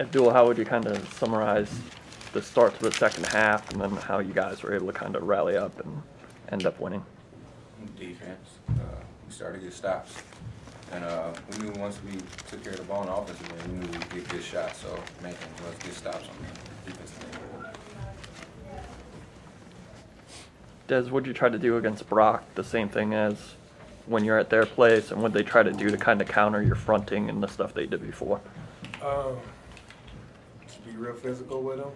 Abdul, how would you kind of summarize the start to the second half and then how you guys were able to kind of rally up and end up winning? Defense. We started to get stops. And we knew once we took care of the ball in offense, we knew we'd get good shots. So main thing was get stops on the defense. Des, what'd you try to do against Brock? The same thing as when you're at their place, and what they try to do to kind of counter your fronting and the stuff they did before? To be real physical with them.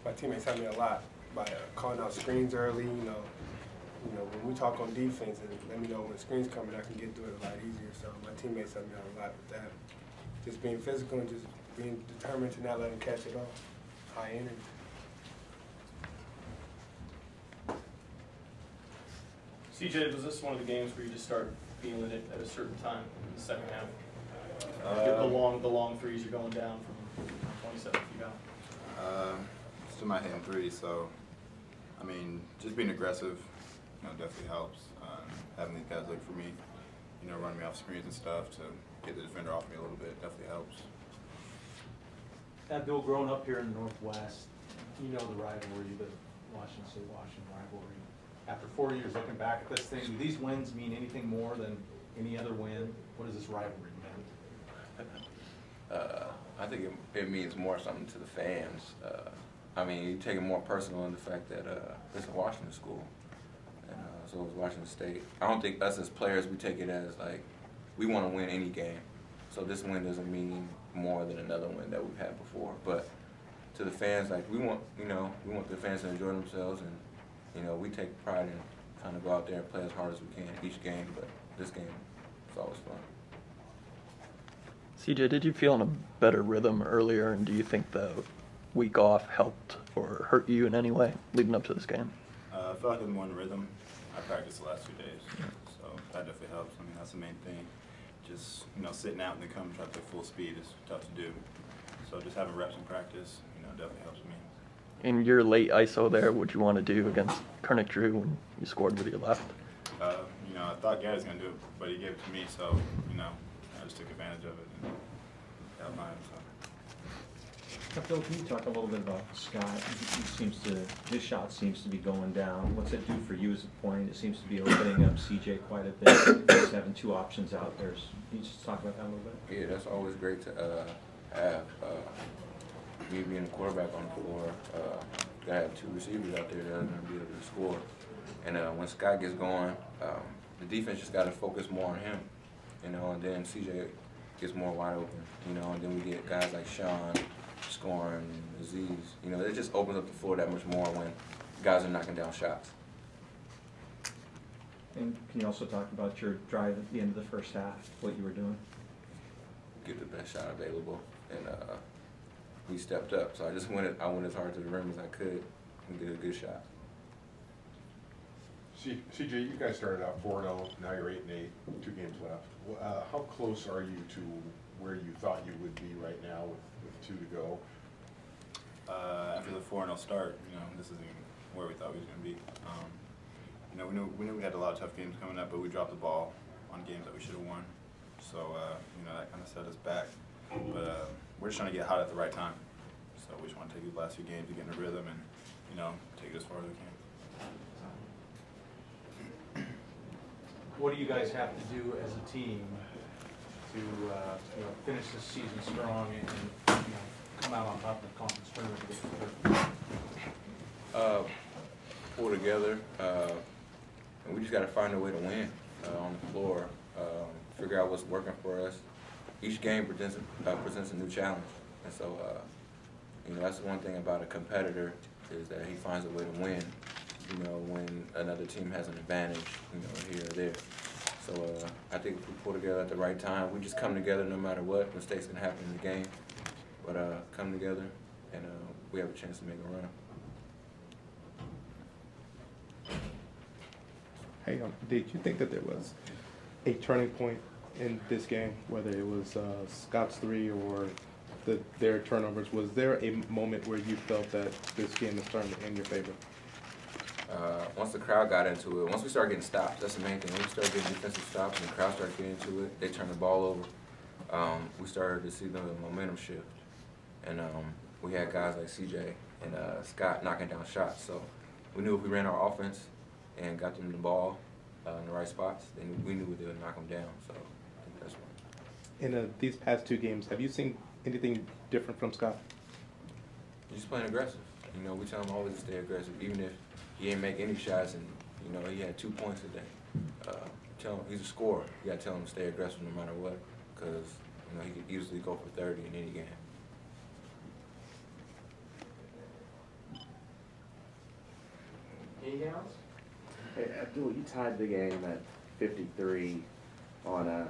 My teammates helped me a lot by calling out screens early. You know, when we talk on defense, and let me know when the screen's coming, I can get through it a lot easier. So my teammates helped me out a lot with that. Just being physical and just being determined to not let them catch it all. High energy. CJ, was this one of the games where you just started feeling it at a certain time in the second half? The long threes are going down from 27 feet out. Still not hitting threes, so I mean, just being aggressive, definitely helps. Having these guys look for me, running me off screens and stuff to get the defender off me a little bit definitely helps. Abdul, growing up here in the Northwest, you know the rivalry, the Washington State-Washington rivalry. After 4 years looking back at this thing, do these wins mean anything more than any other win? What does this rivalry mean? I think it means more something to the fans. I mean, you take it more personal in the fact that it's a Washington school, and so it's Washington State. I don't think us as players, we take it as like we want to win any game. So this win doesn't mean more than another win that we've had before. But to the fans, like we want the fans to enjoy themselves, and we take pride in trying to go out there and play as hard as we can each game. But this game is always fun. CJ, did you feel in a better rhythm earlier, and do you think the week off helped or hurt you in any way leading up to this game? I feel like I'm more in rhythm. I practiced the last 2 days, so that definitely helps. I mean, that's the main thing. Just sitting out and then come and try to play full speed is tough to do. So just having reps in practice, definitely helps me. In your late ISO there, what you want to do against Kernick Drew when you scored with your left? I thought Gary was going to do it, but he gave it to me, so, I just took advantage of it and got mine. So. Phil, can you talk a little bit about Scott? His shot seems to be going down. What's it do for you as a point? It seems to be opening up CJ quite a bit. He's having two options out there. Can you just talk about that a little bit? Yeah, that's always great to have. Me being a quarterback on the floor, gotta have two receivers out there that are gonna be able to score. And when Scott gets going, the defense just gotta focus more on him, and then CJ gets more wide open, and then we get guys like Sean scoring, Aziz. It just opens up the floor that much more when guys are knocking down shots. And can you also talk about your drive at the end of the first half, what you were doing? Get the best shot available, and we stepped up. So I went as hard to the rim as I could and get a good shot. CJ, you guys started out 4-0, now you're 8-8, 2 games left. How close are you to where you thought you would be right now with 2 to go? After the 4-0 start, this isn't where we thought we was going to be. We knew we had a lot of tough games coming up, but we dropped the ball on games that we should have won. So, that kind of set us back. But we're just trying to get hot at the right time. So we just want to take these last few games to get in a rhythm and, take it as far as we can. What do you guys have to do as a team to finish this season strong and come out on top of the conference tournament to get third? Pull together, and we just got to find a way to win on the floor. Figure out what's working for us. Each game presents a new challenge, and so that's the one thing about a competitor is that he finds a way to win. When another team has an advantage, here or there. So I think if we pull together at the right time, we just come together no matter what. Mistakes can happen in the game, but come together and we have a chance to make a run. Hey, did you think that there was a turning point in this game, whether it was Scott's 3 or their turnovers? Was there a moment where you felt that this game is starting to in your favor? Once the crowd got into it, once we started getting stops, that's the main thing. When we started getting defensive stops and the crowd started getting into it, they turned the ball over. we started to see the momentum shift. And we had guys like CJ and Scott knocking down shots. So we knew if we ran our offense and got them the ball in the right spots, then we knew they would knock them down. So I think that's one. In these past 2 games, have you seen anything different from Scott? He's just playing aggressive. You know, we tell him always to stay aggressive, even if he didn't make any shots and, you know, he had 2 points today. Tell him he's a scorer. You got to tell him to stay aggressive no matter what, because, you know, he could easily go for 30 in any game. Anything else? Hey, Abdul, you tied the game at 53 on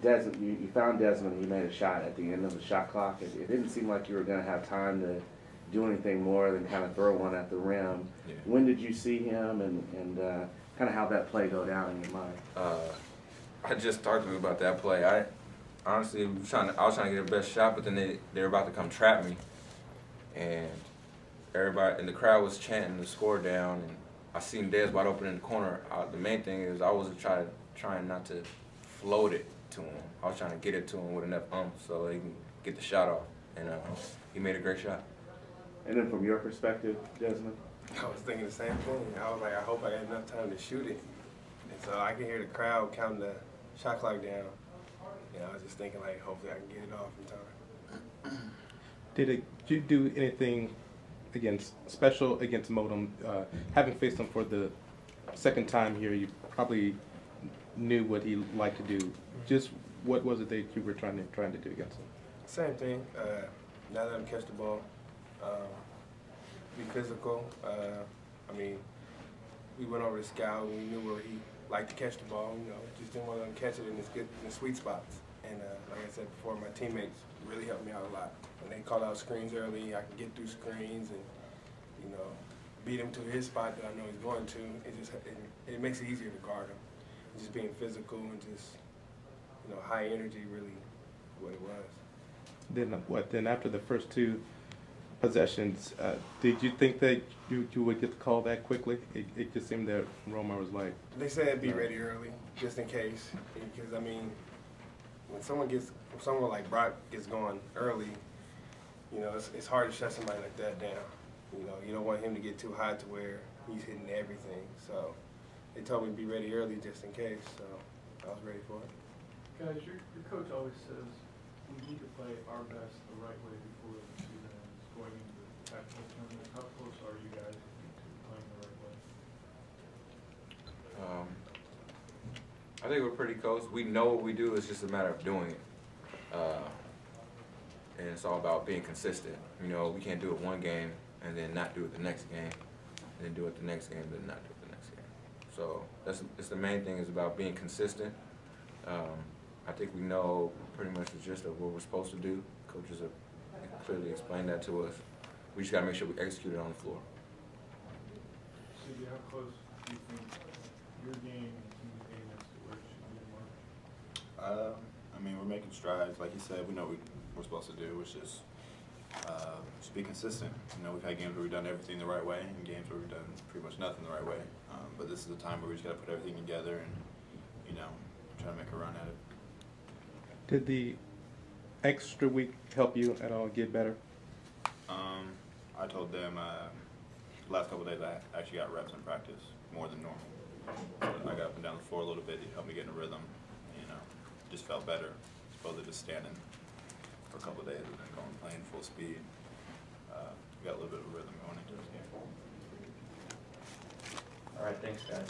Desmond. You found Desmond and you made a shot at the end of the shot clock. It didn't seem like you were going to have time to do anything more than kind of throw one at the rim. Yeah. When did you see him and kind of how that play go down in your mind? I just talked to him about that play. I honestly was trying to get the best shot, but then they were about to come trap me, and everybody in the crowd was chanting the score down, and I seen Dez wide open in the corner. The main thing is I wasn't trying not to float it to him. I was trying to get it to him with enough so he can get the shot off, and he made a great shot. And then from your perspective, Desmond? I was thinking the same thing. I was like, I hope I got enough time to shoot it. And so I can hear the crowd counting the shot clock down. And I was just thinking, like, hopefully I can get it off in time. Did you do anything special against Modem? Having faced him for the second time here, you probably knew what he liked to do. Just what was it that you were trying to do against him? Same thing. Now let him catch the ball. Be physical. I mean, we went over to scout and we knew where he liked to catch the ball. You know, just didn't want to let him catch it in the sweet spots. And like I said before, my teammates really helped me out a lot. When they called out screens early, I can get through screens and, you know, beat him to his spot that I know he's going to. It makes it easier to guard him. Just being physical and just, you know, high energy really what it was. Then after the first 2 possessions, did you think that you would get the call that quickly? It just seemed that Romar was like... They said be ready early, just in case. Because, I mean, when someone like Brock gets going early, you know, it's hard to shut somebody like that down. You know, you don't want him to get too high to where he's hitting everything. So they told me to be ready early just in case. So I was ready for it. Guys, your coach always says we need to play our best the right way before the season ends, going into the tactical tournament. How close are you guys to playing the right way? I think we're pretty close. We know what we do. It's just a matter of doing it. And it's all about being consistent. You know, we can't do it one game and then not do it the next game, and then do it the next game, but not do it the next game. So it's the main thing is about being consistent. I think we know pretty much the gist of what we're supposed to do. Coaches have clearly explained that to us. We just got to make sure we execute it on the floor. Cindy, how close do you think your game and team's game is to where it should be tomorrow? I mean, we're making strides. Like you said, we know what we're supposed to do, which is just be consistent. You know, we've had games where we've done everything the right way and games where we've done pretty much nothing the right way. But this is a time where we just got to put everything together and, you know, try to make a run at it. Did the extra week help you at all get better? I told them the last couple of days I actually got reps in practice more than normal. So I got up and down the floor a little bit. It helped me get in a rhythm. You know, just felt better. As opposed to just standing for a couple of days and then going playing full speed. We got a little bit of a rhythm going into this game. All right, thanks, guys.